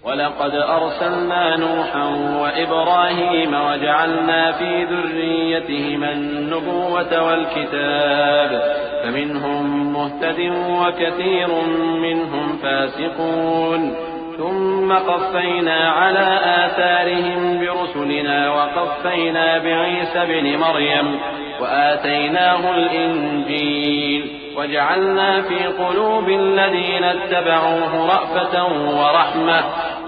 وَلَقَدْ أَرْسَلْنَا نُوحًا وَإِبْرَاهِيمَ وَجَعَلْنَا فِي ذُرِّيَّتِهِمَا النُّبُوَّةَ وَالْكِتَابَ فَمِنْهُم مُّهْتَدٍ وَكَثِيرٌ مِّنْهُمْ فَاسِقُونَ ثُمَّ قَفَّيْنَا عَلَى آثَارِهِم بِرُسُلِنَا وَقَفَّيْنَا بِعِيسَى ابْنِ مَرْيَمَ وَآتَيْنَاهُ الْإِنجِيلَ وجعلنا في قلوب الذين اتبعوه رأفة ورحمة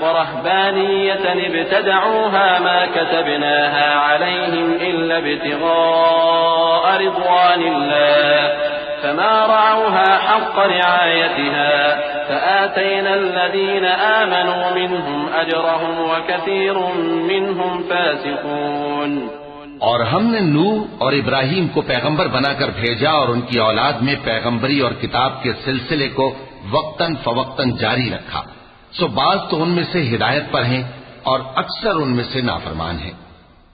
ورهبانية ابتدعوها ما كتبناها عليهم إلا ابتغاء رضوان الله فما رعوها حق رعايتها فآتينا الذين آمنوا منهم أجرهم وكثير منهم فاسقون۔ اور ہم نے نوح اور ابراہیم کو پیغمبر بنا کر بھیجا اور ان کی اولاد میں پیغمبری اور کتاب کے سلسلے کو وقتاً فوقتاً جاری رکھا، سو بعض تو ان میں سے ہدایت پر ہیں اور اکثر ان میں سے نافرمان ہیں۔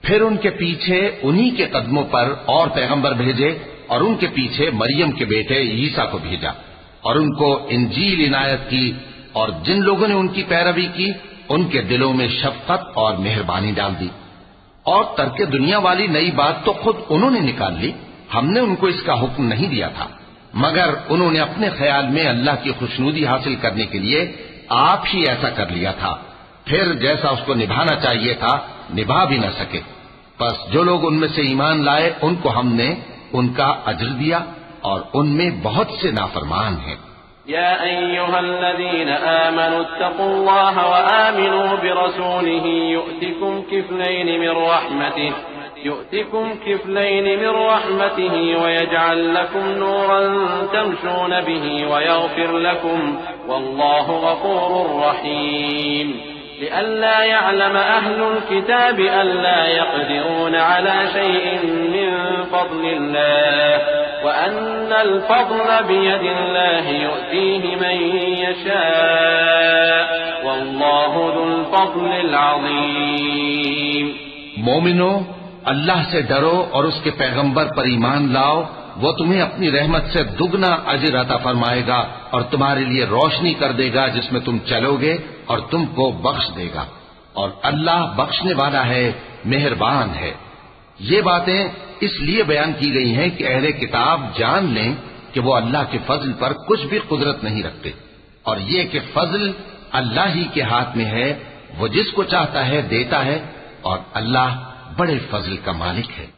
پھر ان کے پیچھے انہی کے قدموں پر اور پیغمبر بھیجے اور ان کے پیچھے مریم کے بیٹے عیسیٰ کو بھیجا اور ان کو انجیل عنایت کی، اور جن لوگوں نے ان کی پیروی کی ان کے دلوں میں شفقت اور مہربانی ڈال دی۔ اور ترک دنیا والی نئی بات تو خود انہوں نے نکال لی، ہم نے ان کو اس کا حکم نہیں دیا تھا، مگر انہوں نے اپنے خیال میں اللہ کی خوشنودی حاصل کرنے کے لیے آپ ہی ایسا کر لیا تھا، پھر جیسا اس کو نبھانا چاہیے تھا نبھا بھی نہ سکے۔ پس جو لوگ ان میں سے ایمان لائے ان کو ہم نے ان کا اجر دیا اور ان میں بہت سے نافرمان ہیں۔ يا أيها الذين آمنوا اتقوا الله وآمنوا برسوله يؤتكم كفلين من رحمته ويجعل لكم نورا تمشون به ويغفر لكم والله غفور رحيم لئلا يعلم أهل الكتاب ألا يقدرون على شيء من فضل الله وأن الفضل بيد الله يؤتيه من يشاء والله ذو الفضل العظيم۔ مومنو، اللہ سے ڈرو اور اس کے پیغمبر پر ایمان لاؤ، وہ تمہیں اپنی رحمت سے دگنا اجر عطا فرمائے گا اور تمہارے لیے روشنی کر دے گا جس میں تم چلو گے اور تم کو بخش دے گا، اور اللہ بخشنے والا ہے، مہربان ہے۔ یہ باتیں اس لیے بیان کی گئی ہیں کہ اہل کتاب جان لیں کہ وہ اللہ کے فضل پر کچھ بھی قدرت نہیں رکھتے، اور یہ کہ فضل اللہ ہی کے ہاتھ میں ہے، وہ جس کو چاہتا ہے دیتا ہے، اور اللہ بڑے فضل کا مالک ہے۔